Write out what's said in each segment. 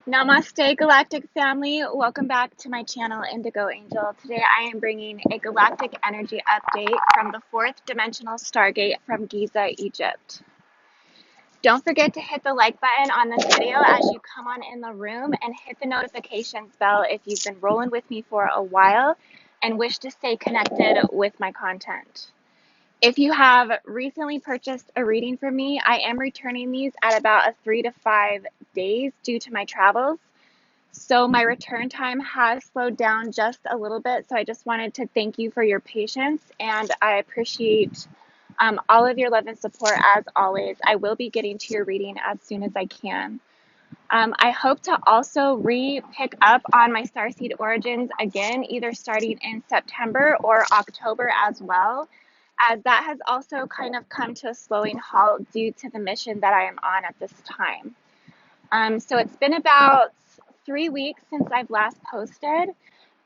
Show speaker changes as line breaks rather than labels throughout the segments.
Namaste, Galactic family. Welcome back to my channel, Indigo Angel. Today I am bringing a galactic energy update from the fourth dimensional stargate from Giza, Egypt. Don't forget to hit the like button on this video as you come on in the room and hit the notifications bell if you've been rolling with me for a while and wish to stay connected with my content. If you have recently purchased a reading from me, I am returning these at about 3 to 5 days due to my travels. So my return time has slowed down just a little bit. So I just wanted to thank you for your patience, and I appreciate all of your love and support as always. I will be getting to your reading as soon as I can. I hope to also pick up on my starseed origins again, either starting in September or October as well, as that has also kind of come to a slowing halt due to the mission that I am on at this time. So it's been about 3 weeks since I've last posted,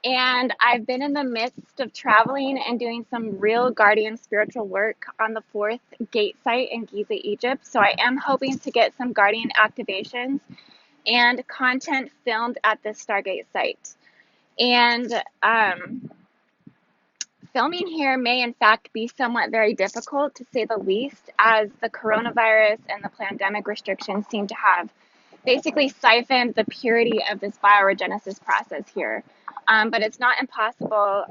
and I've been in the midst of traveling and doing some real guardian spiritual work on the fourth gate site in Giza, Egypt. So I am hoping to get some guardian activations and content filmed at this stargate site. And filming here may in fact be somewhat very difficult, to say the least, as the coronavirus and the pandemic restrictions seem to have basically siphoned the purity of this bioregenesis process here. But it's not impossible.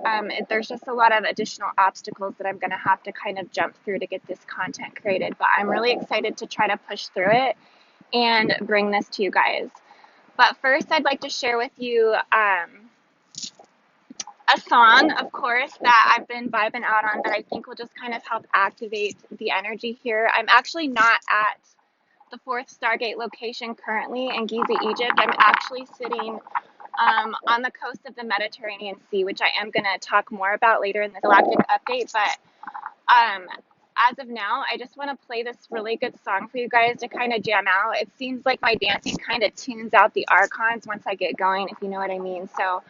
There's just a lot of additional obstacles that I'm going to have to kind of jump through to get this content created. But I'm really excited to try to push through it and bring this to you guys. But first, I'd like to share with you a song, of course, that I've been vibing out on that I think will just kind of help activate the energy here. I'm actually not at the fourth Stargate location currently in Giza, Egypt. I'm actually sitting on the coast of the Mediterranean Sea, which I am going to talk more about later in the galactic update. But as of now, I just want to play this really good song for you guys to kind of jam out. It seems like my dancing kind of tunes out the archons once I get going, if you know what I mean. So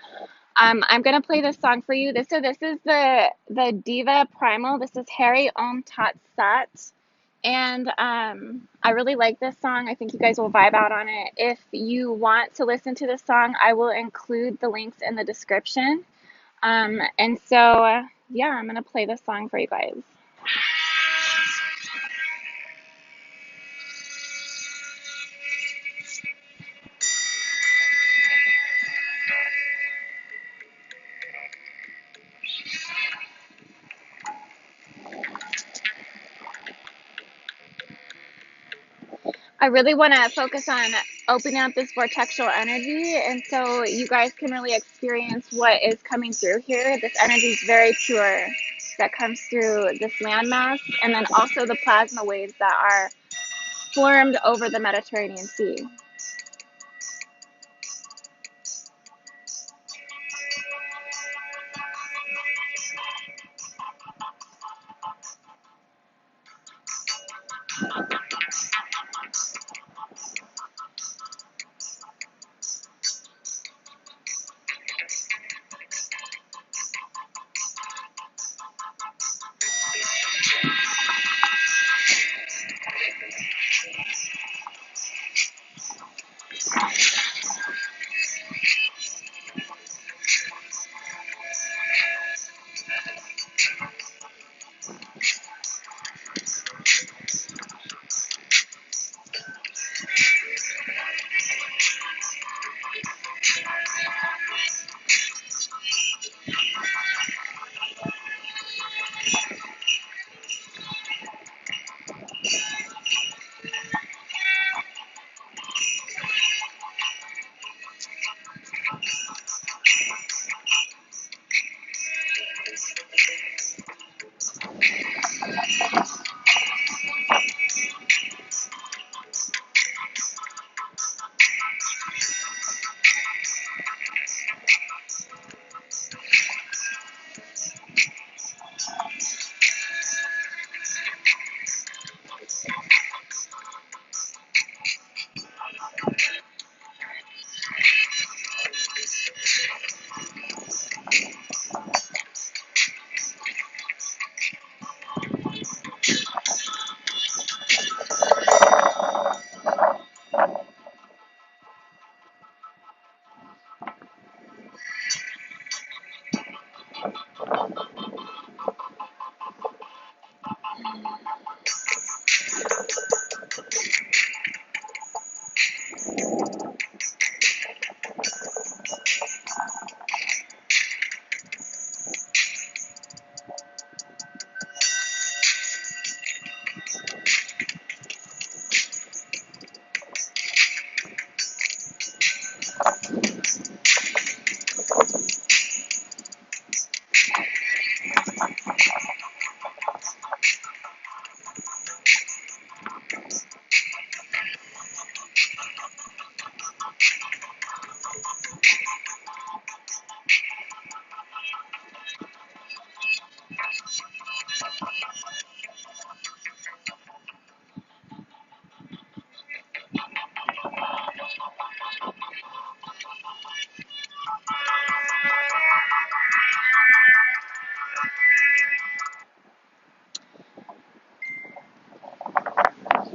I'm going to play this song for you. This is the Diva Primal. This is Hari Om Tat Sat. And I really like this song. I think you guys will vibe out on it. If you want to listen to this song, I will include the links in the description. And so, yeah, I'm going to play this song for you guys. I really want to focus on opening up this vortexual energy, and so you guys can really experience what is coming through here. This energy is very pure that comes through this landmass, and then also the plasma waves that are formed over the Mediterranean Sea.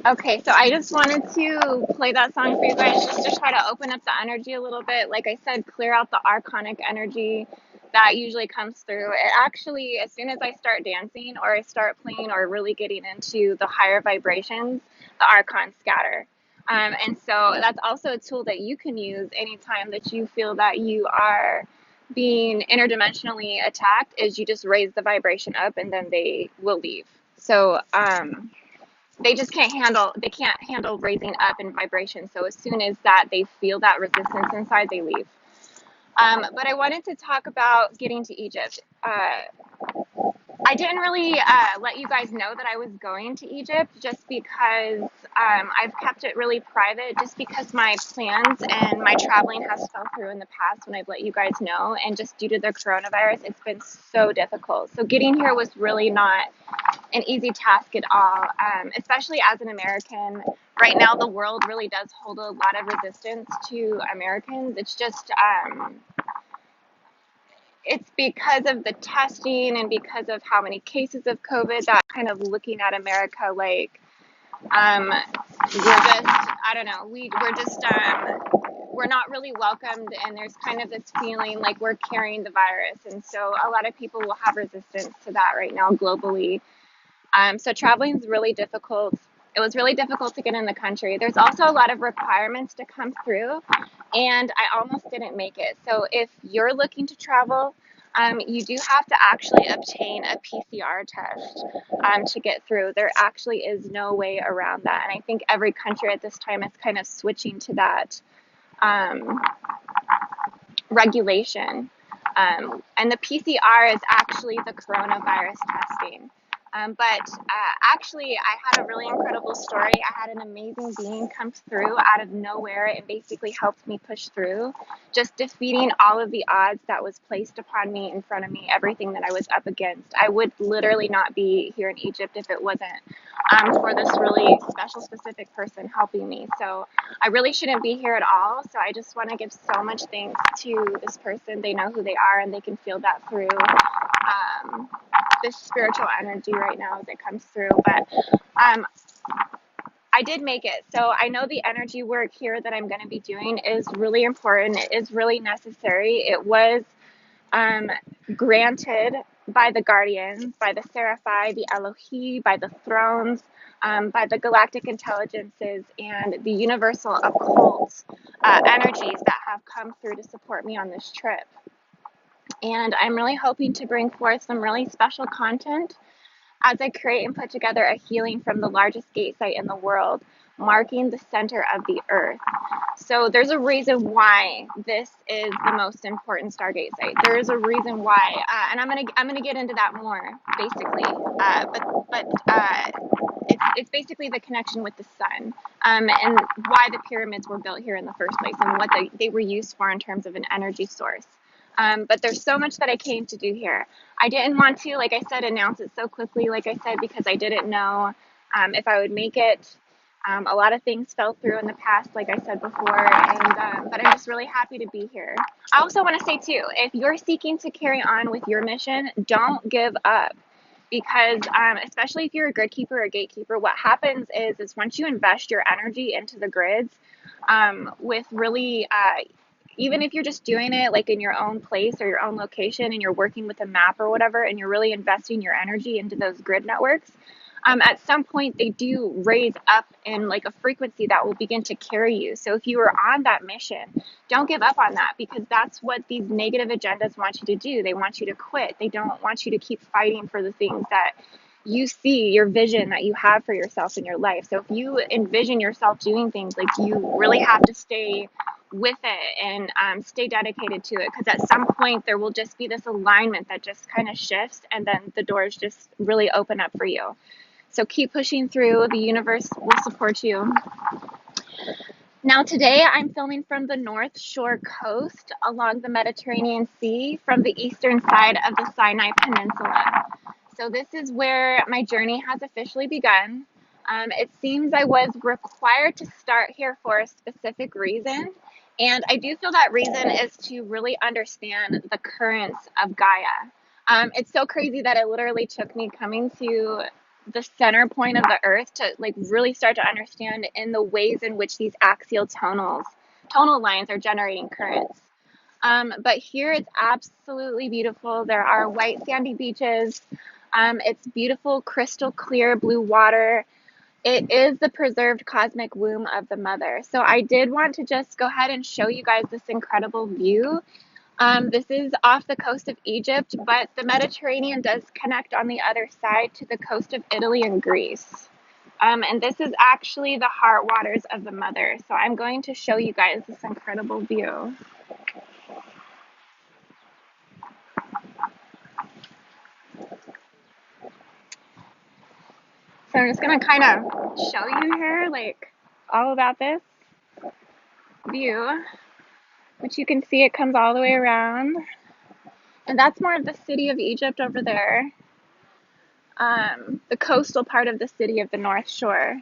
Okay, so I just wanted to play that song for you guys just to try to open up the energy a little bit. Like I said, clear out the archonic energy that usually comes through. It actually, as soon as I start dancing or I start playing or really getting into the higher vibrations, the archons scatter. And so that's also a tool that you can use anytime that you feel that you are being interdimensionally attacked, is you just raise the vibration up and then they will leave. So, they just can't handle raising up in vibration. So as soon as that they feel that resistance inside, they leave. But I wanted to talk about getting to Egypt. I didn't really let you guys know that I was going to Egypt, just because I've kept it really private, just because my plans and my traveling has fell through in the past when I've let you guys know, and just due to the coronavirus, it's been so difficult. So getting here was really not an easy task at all, especially as an American. Right now, the world really does hold a lot of resistance to Americans. It's just, it's because of the testing and because of how many cases of COVID that kind of looking at America like, we're just, I don't know, we're just, we're not really welcomed, and there's kind of this feeling like we're carrying the virus. And so a lot of people will have resistance to that right now globally. So traveling is really difficult. It was really difficult to get in the country. There's also a lot of requirements to come through, and I almost didn't make it. So if you're looking to travel, you do have to actually obtain a PCR test to get through. There actually is no way around that. And I think every country at this time is kind of switching to that regulation. And the PCR is actually the coronavirus testing. But actually, I had a really incredible story. I had an amazing being come through out of nowhere and basically helped me push through, just defeating all of the odds that was placed upon me, in front of me, everything that I was up against. I would literally not be here in Egypt if it wasn't for this really special, specific person helping me. So I really shouldn't be here at all. So I just want to give so much thanks to this person. They know who they are, and they can feel that through this spiritual energy right now as it comes through. But I did make it. So I know the energy work here that I'm going to be doing is really important. It is really necessary. It was granted by the guardians, by the Seraphi, the Elohi, by the thrones, by the galactic intelligences, and the universal occult energies that have come through to support me on this trip. And I'm really hoping to bring forth some really special content as I create and put together a healing from the largest gate site in the world, marking the center of the earth. So there's a reason why this is the most important stargate site. There is a reason why, and I'm gonna get into that more, basically. It's basically the connection with the sun, and why the pyramids were built here in the first place, and what they were used for in terms of an energy source. But there's so much that I came to do here. I didn't want to, like I said, announce it so quickly, like I said, because I didn't know if I would make it. A lot of things fell through in the past, like I said before, and but I'm just really happy to be here. I also want to say, too, if you're seeking to carry on with your mission, don't give up. Because especially if you're a grid keeper or gatekeeper, what happens is once you invest your energy into the grids, with really even if you're just doing it like in your own place or your own location, and you're working with a map or whatever, and you're really investing your energy into those grid networks, at some point they do raise up in like a frequency that will begin to carry you. So if you are on that mission, don't give up on that, because that's what these negative agendas want you to do. They want you to quit. They don't want you to keep fighting for the things that you see, your vision that you have for yourself in your life. So if you envision yourself doing things, like, you really have to stay with it and stay dedicated to it, because at some point there will just be this alignment that just kind of shifts, and then the doors just really open up for you. So keep pushing through. The universe will support you. Now today I'm filming from the North Shore coast along the Mediterranean Sea from the eastern side of the Sinai Peninsula. So this is where my journey has officially begun. It seems I was required to start here for a specific reason. And I do feel that reason is to really understand the currents of Gaia. It's so crazy that it literally took me coming to the center point of the earth to like really start to understand in the ways in which these axial tonal lines are generating currents. But here it's absolutely beautiful. There are white sandy beaches. It's beautiful, crystal clear blue water. It is the preserved cosmic womb of the mother. So I did want to just go ahead and show you guys this incredible view. This is off the coast of Egypt, but the Mediterranean does connect on the other side to the coast of Italy and Greece. And this is actually the heart waters of the mother. So I'm going to show you guys this incredible view. So I'm just going to kind of show you here, like, all about this view, which you can see it comes all the way around. And that's more of the city of Egypt over there, the coastal part of the city of the North Shore.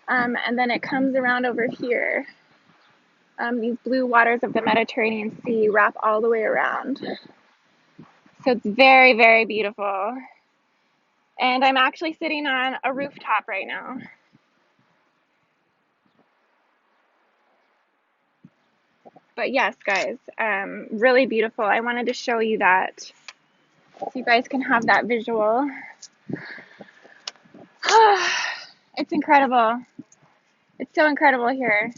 And then it comes around over here. These blue waters of the Mediterranean Sea wrap all the way around. So it's very, very beautiful. And I'm actually sitting on a rooftop right now. But yes, guys, really beautiful. I wanted to show you that so you guys can have that visual. It's incredible. It's so incredible here.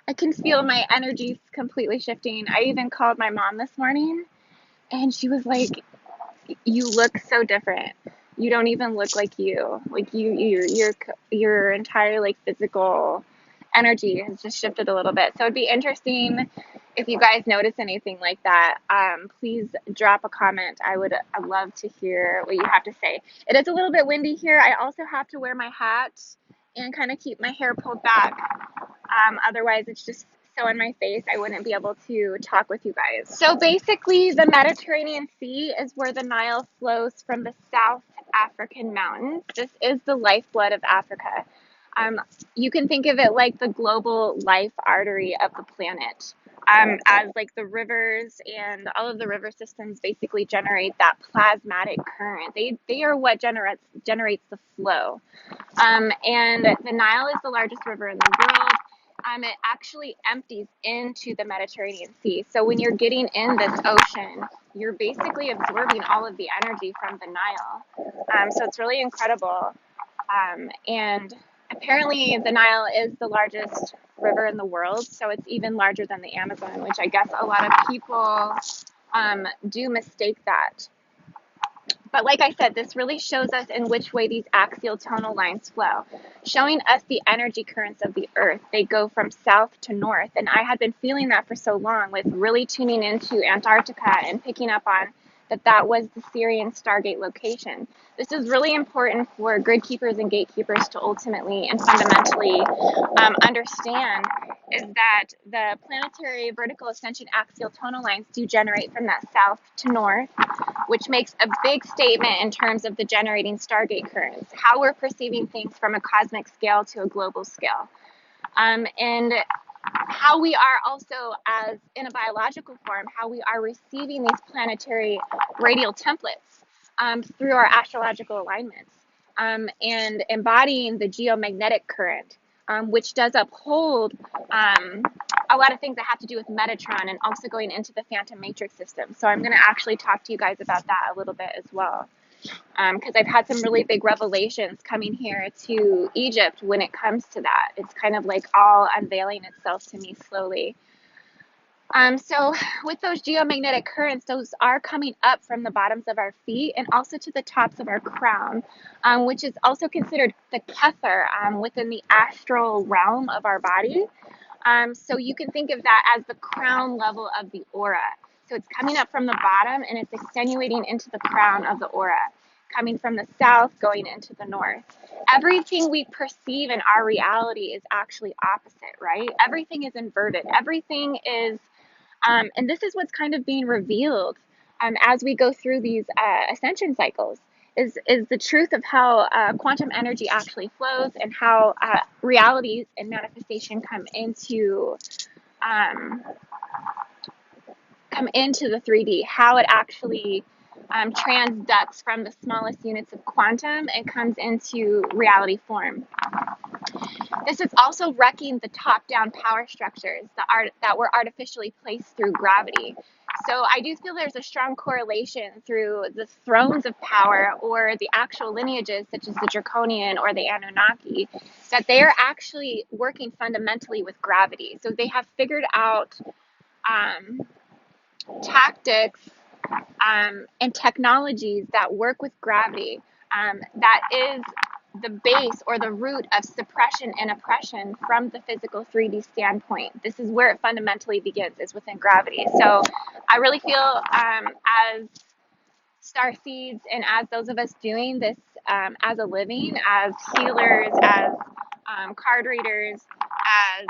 I can feel my energies completely shifting. I even called my mom this morning, and she was like, "You look so different. You don't even look like you. Like your entire like physical energy has just shifted a little bit." So it'd be interesting if you guys notice anything like that. Please drop a comment. I'd love to hear what you have to say. It is a little bit windy here. I also have to wear my hat and kind of keep my hair pulled back. Otherwise, it's just so in my face, I wouldn't be able to talk with you guys. So basically, the Mediterranean Sea is where the Nile flows from the South African mountains. This is the lifeblood of Africa. You can think of it like the global life artery of the planet. As like the rivers and all of the river systems basically generate that plasmatic current. They are what generates the flow. And the Nile is the largest river in the world. It actually empties into the Mediterranean Sea. So when you're getting in this ocean, you're basically absorbing all of the energy from the Nile. So it's really incredible. And apparently the Nile is the largest river in the world. So it's even larger than the Amazon, which I guess a lot of people do mistake that. But like I said, this really shows us in which way these axial tonal lines flow, showing us the energy currents of the earth. They go from south to north. And I had been feeling that for so long with really tuning into Antarctica and picking up on that was the Syrian stargate location. This is really important for grid keepers and gatekeepers to ultimately and fundamentally understand, is that the planetary vertical ascension axial tonal lines do generate from that south to north, which makes a big statement in terms of the generating stargate currents, how we're perceiving things from a cosmic scale to a global scale. And how we are also, as in a biological form, how we are receiving these planetary radial templates through our astrological alignments, and embodying the geomagnetic current, which does uphold a lot of things that have to do with Metatron and also going into the phantom matrix system. So I'm going to actually talk to you guys about that a little bit as well. because I've had some really big revelations coming here to Egypt when it comes to that. It's kind of like all unveiling itself to me slowly. So with those geomagnetic currents, those are coming up from the bottoms of our feet and also to the tops of our crown, which is also considered the kether within the astral realm of our body. So you can think of that as the crown level of the aura. So it's coming up from the bottom and it's extenuating into the crown of the aura, coming from the south, going into the north. Everything we perceive in our reality is actually opposite, right? Everything is inverted. Everything is, and this is what's kind of being revealed as we go through these ascension cycles. Is the truth of how quantum energy actually flows and how realities and manifestation come into the 3D, how it actually transducts from the smallest units of quantum and comes into reality form. This is also wrecking the top-down power structures that were artificially placed through gravity. So I do feel there's a strong correlation through the thrones of power or the actual lineages, such as the Draconian or the Anunnaki, that they are actually working fundamentally with gravity. So they have figured out tactics and technologies that work with gravity that is the base or the root of suppression and oppression from the physical 3D standpoint. This is where it fundamentally begins, is within gravity. So I really feel as star seeds and as those of us doing this as a living, as healers, as card readers, as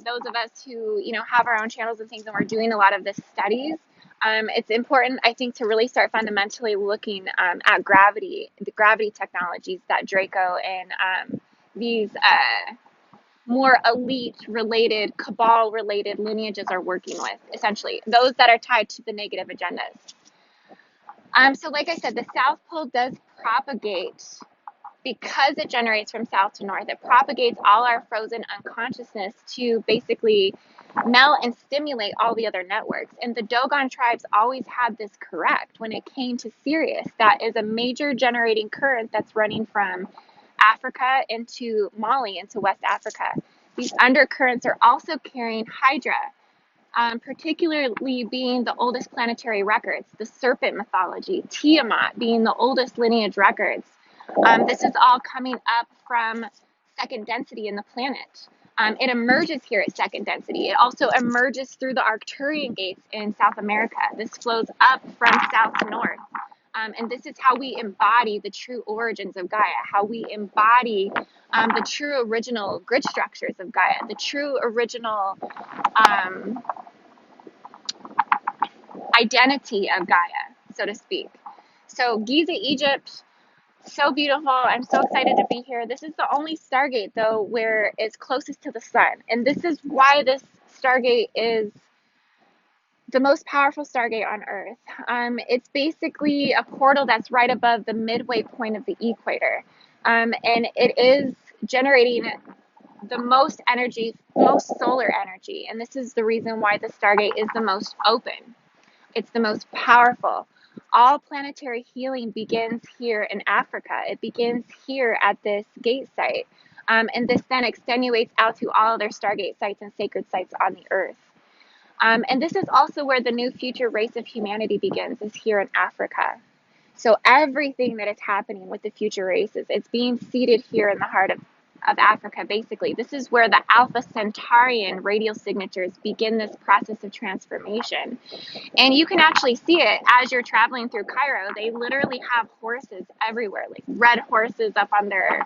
those of us who, have our own channels and things, and we're doing a lot of this studies, it's important, I think, to really start fundamentally looking at gravity, the gravity technologies that Draco and these more elite related, cabal related lineages are working with, essentially, those that are tied to the negative agendas. So like I said, the South Pole does propagate. Because it generates from south to north, it propagates all our frozen unconsciousness to basically melt and stimulate all the other networks. And the Dogon tribes always had this correct when it came to Sirius. That is a major generating current that's running from Africa into Mali, into West Africa. These undercurrents are also carrying Hydra, particularly being the oldest planetary records, the serpent mythology, Tiamat being the oldest lineage records. This is all coming up from second density in the planet. It emerges here at second density. It also emerges through the Arcturian gates in South America. This flows up from south to north. And this is how we embody the true origins of Gaia, how we embody the true original grid structures of Gaia, the true original identity of Gaia, so to speak. So Giza, Egypt, so beautiful. I'm so excited to be here. This is the only stargate, though, where it's closest to the sun. And this is why this stargate is the most powerful stargate on Earth. It's basically a portal that's right above the midway point of the equator. And it is generating the most energy, most solar energy. And this is the reason why the stargate is the most open. It's the most powerful. All planetary healing begins here in Africa. It begins here at this gate site. And this then extenuates out to all other stargate sites and sacred sites on the earth. And this is also where the new future race of humanity begins, is here in Africa. So everything that is happening with the future races, it's being seeded here in the heart of Africa, basically. This is where the Alpha Centaurian radial signatures begin this process of transformation. And you can actually see it as you're traveling through Cairo. They literally have horses everywhere, like red horses up on their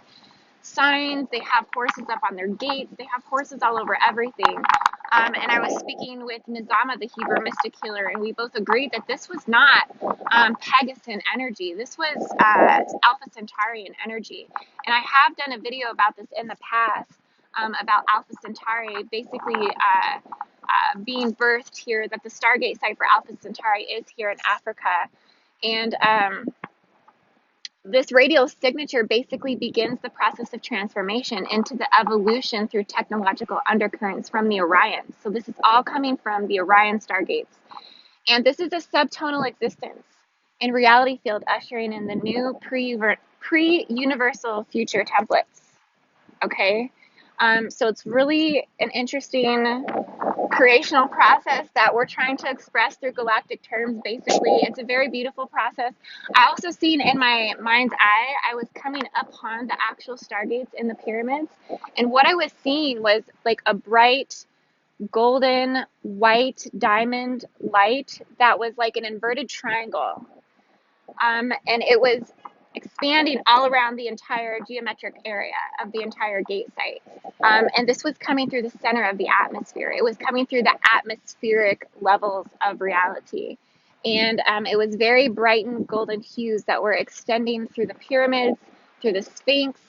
signs. They have horses up on their gates. They have horses all over everything. And I was speaking with Nizama, the Hebrew mystic healer, and we both agreed that this was not Pegasus energy. This was Alpha Centaurian energy. And I have done a video about this in the past, about Alpha Centauri basically being birthed here, that the Stargate site for Alpha Centauri is here in Africa. And this radial signature basically begins the process of transformation into the evolution through technological undercurrents from the Orions. So this is all coming from the Orion stargates. And this is a subtonal existence. and reality field ushering in the new pre-universal future templates. Okay, so it's really an interesting creational process that we're trying to express through galactic terms. Basically, it's a very beautiful process. I also seen in my mind's eye, I was coming upon the actual stargates in the pyramids, and what I was seeing was like a bright golden white diamond light that was like an inverted triangle, and it was expanding all around the entire geometric area of the entire gate site. And this was coming through the center of the atmosphere. It was coming through the atmospheric levels of reality. And it was very bright and golden hues that were extending through the pyramids, through the Sphinx.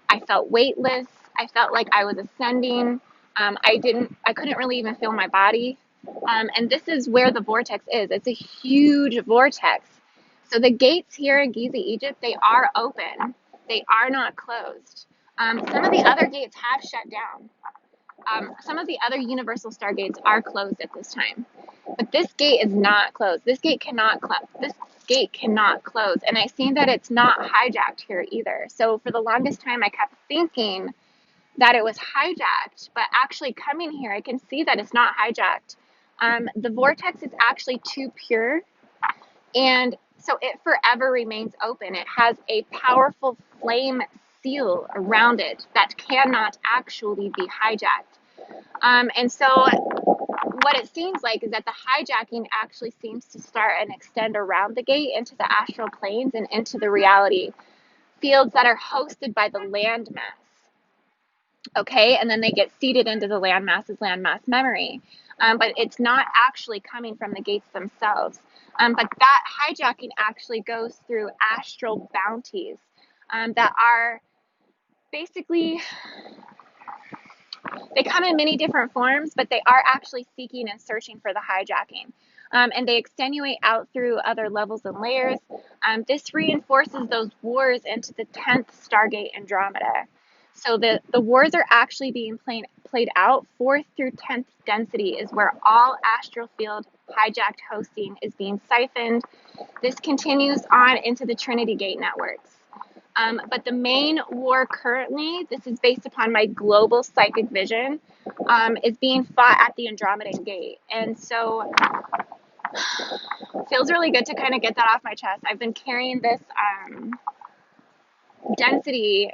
I felt weightless. I felt like I was ascending. I couldn't really even feel my body. And this is where the vortex is. It's a huge vortex. So the gates here in Giza, Egypt, they are open. They are not closed. Some of the other gates have shut down. Some of the other universal stargates are closed at this time. But this gate is not closed. This gate cannot close. This gate cannot close. And I seen that it's not hijacked here either. So for the longest time, I kept thinking that it was hijacked, but actually coming here, I can see that it's not hijacked. The vortex is actually too pure, and so it forever remains open. It has a powerful flame seal around it that cannot actually be hijacked. And so what it seems like is that the hijacking actually seems to start and extend around the gate into the astral planes and into the reality fields that are hosted by the landmass. Okay, and then they get seeded into the landmass's landmass memory. But it's not actually coming from the gates themselves. But that hijacking actually goes through astral bounties that are basically, they come in many different forms, but they are actually seeking and searching for the hijacking. And they extenuate out through other levels and layers. This reinforces those wars into the 10th Stargate Andromeda. So the wars are actually being played out. 4th through 10th density is where all astral field hijacked hosting is being siphoned. This continues on into the Trinity Gate networks. But the main war currently, this is based upon my global psychic vision, is being fought at the Andromedan Gate. And so it feels really good to kind of get that off my chest. I've been carrying this density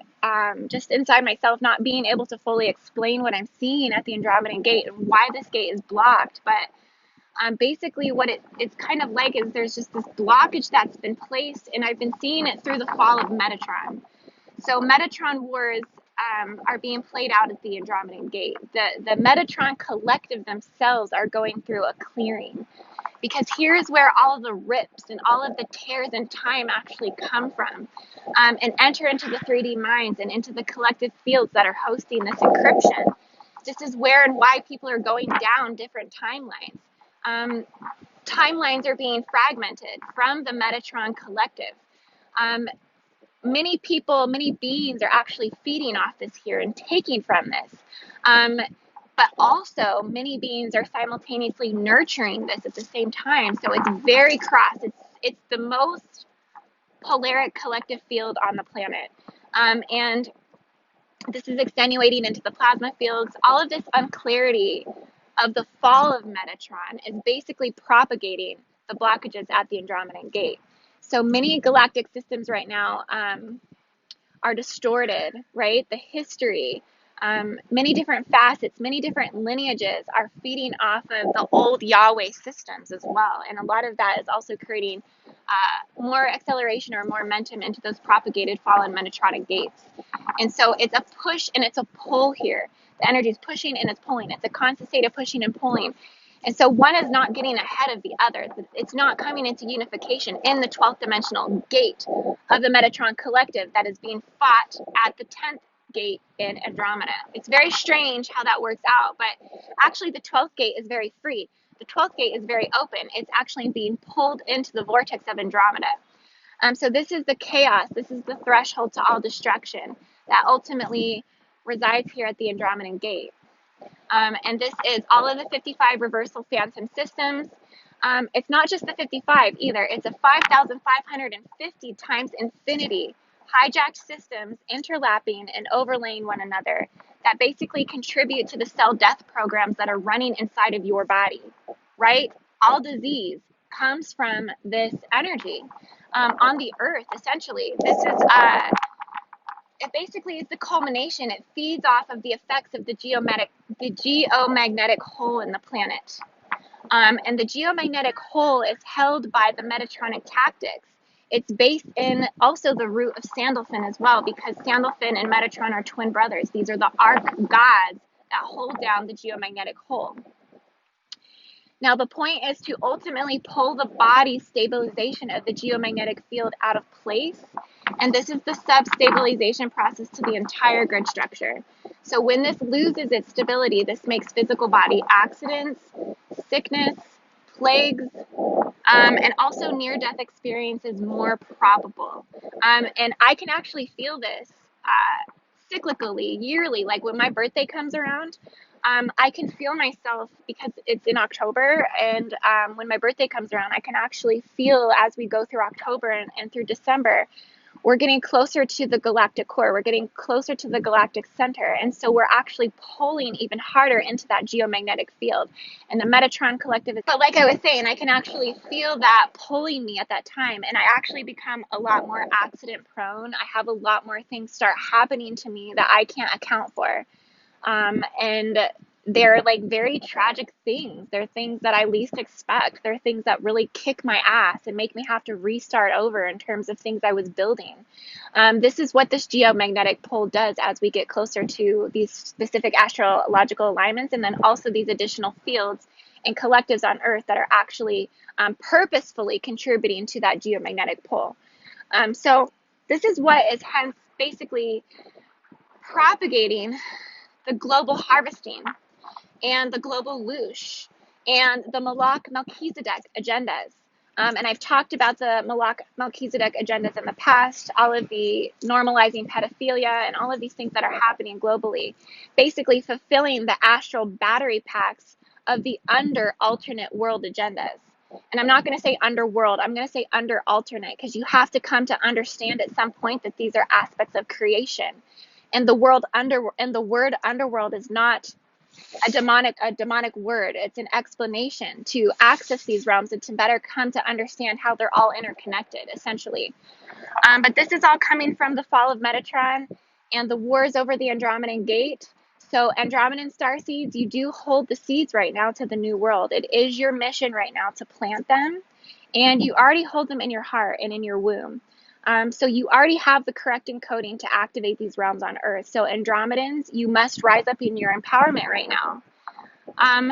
just inside myself, not being able to fully explain what I'm seeing at the Andromedan Gate and why this gate is blocked. But basically what it's kind of like is there's just this blockage that's been placed, and I've been seeing it through the fall of Metatron. So Metatron wars are being played out at the Andromedan Gate. The Metatron collective themselves are going through a clearing, because here's where all of the rips and all of the tears in time actually come from, and enter into the 3D minds and into the collective fields that are hosting this encryption. This is where and why people are going down different timelines. Timelines are being fragmented from the Metatron collective. Many people, many beings are actually feeding off this here and taking from this. But also many beings are simultaneously nurturing this at the same time. So it's very cross. It's the most polaric collective field on the planet. And this is extenuating into the plasma fields. All of this unclarity of the fall of Metatron is basically propagating the blockages at the Andromedan Gate. So many galactic systems right now are distorted, right? The history, many different facets, many different lineages are feeding off of the old Yahweh systems as well. And a lot of that is also creating more acceleration or more momentum into those propagated fallen Metatronic gates. And so it's a push and it's a pull here. The energy is pushing and it's pulling. It's a constant state of pushing and pulling. And so one is not getting ahead of the other. It's not coming into unification in the 12th dimensional gate of the Metatron collective that is being fought at the 10th gate in Andromeda. It's very strange how that works out, but actually the 12th gate is very free. The 12th gate is very open. It's actually being pulled into the vortex of Andromeda. So this is the chaos. This is the threshold to all destruction that ultimately resides here at the Andromedan Gate. And this is all of the 55 reversal phantom systems. It's not just the 55 either. It's a 5,550 times infinity hijacked systems interlapping and overlaying one another that basically contribute to the cell death programs that are running inside of your body, right? All disease comes from this energy on the earth, essentially. This is it basically is the culmination. It feeds off of the effects of the geomagnetic hole in the planet. And the geomagnetic hole is held by the Metatronic tactics. It's based in also the root of Sandalphon as well, because Sandalphon and Metatron are twin brothers. These are the arc gods that hold down the geomagnetic hole. Now, the point is to ultimately pull the body stabilization of the geomagnetic field out of place. And this is the sub-stabilization process to the entire grid structure. So when this loses its stability, this makes physical body accidents, sickness, plagues, and also near-death experiences more probable. And I can actually feel this cyclically, yearly, like when my birthday comes around. I can feel myself, because it's in October, and when my birthday comes around, I can actually feel as we go through October and through December, we're getting closer to the galactic core. We're getting closer to the galactic center. And so we're actually pulling even harder into that geomagnetic field. And the Metatron collective is, but like I was saying, I can actually feel that pulling me at that time. And I actually become a lot more accident prone. I have a lot more things start happening to me that I can't account for. And they're like very tragic things. They're things that I least expect. They're things that really kick my ass and make me have to restart over in terms of things I was building. This is what this geomagnetic pull does as we get closer to these specific astrological alignments, and then also these additional fields and collectives on Earth that are actually purposefully contributing to that geomagnetic pull. So this is what is hence basically propagating the global harvesting and the global loosh and the Malak Melchizedek agendas. And I've talked about the Malak Melchizedek agendas in the past, all of the normalizing pedophilia and all of these things that are happening globally, basically fulfilling the astral battery packs of the under alternate world agendas. And I'm not going to say underworld, I'm going to say under alternate, because you have to come to understand at some point that these are aspects of creation. And the word underworld is not a demonic word. It's an explanation to access these realms and to better come to understand how they're all interconnected, essentially. But this is all coming from the fall of Metatron and the wars over the Andromedan gate. So Andromedan starseeds, you do hold the seeds right now to the new world. It is your mission right now to plant them, and you already hold them in your heart and in your womb. So you already have the correct encoding to activate these realms on Earth. So Andromedans, you must rise up in your empowerment right now. And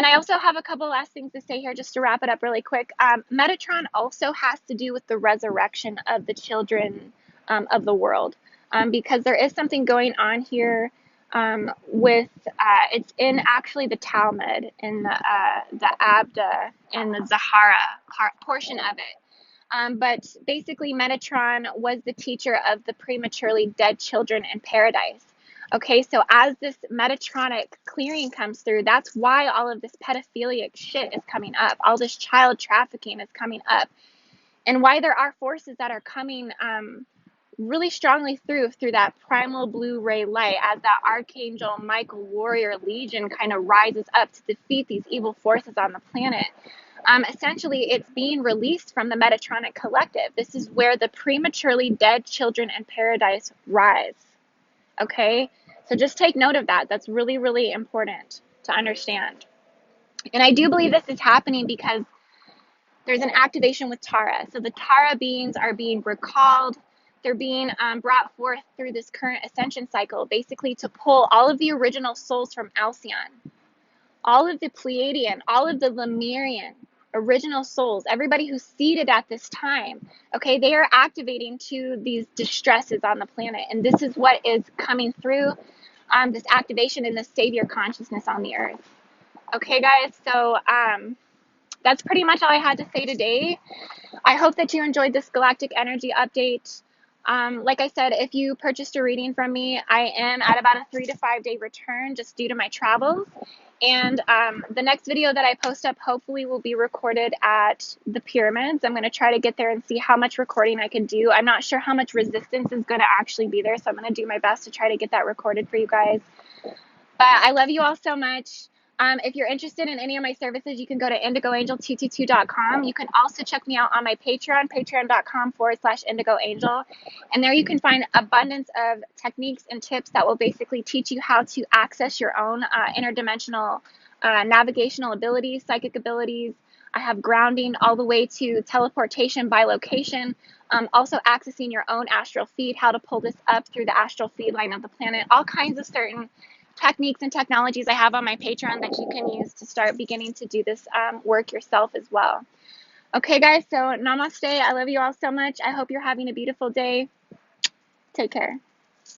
I also have a couple last things to say here just to wrap it up really quick. Metatron also has to do with the resurrection of the children of the world, because there is something going on here with, it's in actually the Talmud, in the Abda and the Zahara portion of it. But basically, Metatron was the teacher of the prematurely dead children in paradise. Okay, so as this Metatronic clearing comes through, that's why all of this pedophilic shit is coming up. All this child trafficking is coming up. And why there are forces that are coming really strongly through that primal blue ray light as that Archangel Michael warrior legion kind of rises up to defeat these evil forces on the planet. Essentially, it's being released from the Metatronic collective. This is where the prematurely dead children in paradise rise. Okay? So just take note of that. That's really, really important to understand. And I do believe this is happening because there's an activation with Tara. So the Tara beings are being recalled. They're being brought forth through this current ascension cycle, basically to pull all of the original souls from Alcyon, all of the Pleiadian, all of the Lemurian original souls, everybody who's seated at this time, okay, they are activating to these distresses on the planet. And this is what is coming through this activation in the savior consciousness on the earth. Okay, guys, so that's pretty much all I had to say today. I hope that you enjoyed this galactic energy update. Like I said, if you purchased a reading from me, I am at about a 3 to 5 day return just due to my travels. And the next video that I post up hopefully will be recorded at the pyramids. I'm going to try to get there and see how much recording I can do. I'm not sure how much resistance is going to actually be there, so I'm going to do my best to try to get that recorded for you guys. But I love you all so much. If you're interested in any of my services, you can go to indigoangel222.com. You can also check me out on my Patreon, patreon.com/indigoangel. And there you can find abundance of techniques and tips that will basically teach you how to access your own interdimensional navigational abilities, psychic abilities. I have grounding all the way to teleportation by location. Also accessing your own astral feed, how to pull this up through the astral feed line of the planet, all kinds of certain techniques and technologies I have on my Patreon that you can use to start beginning to do this work yourself as well. Okay, guys, so namaste. I love you all so much. I hope you're having a beautiful day. Take care.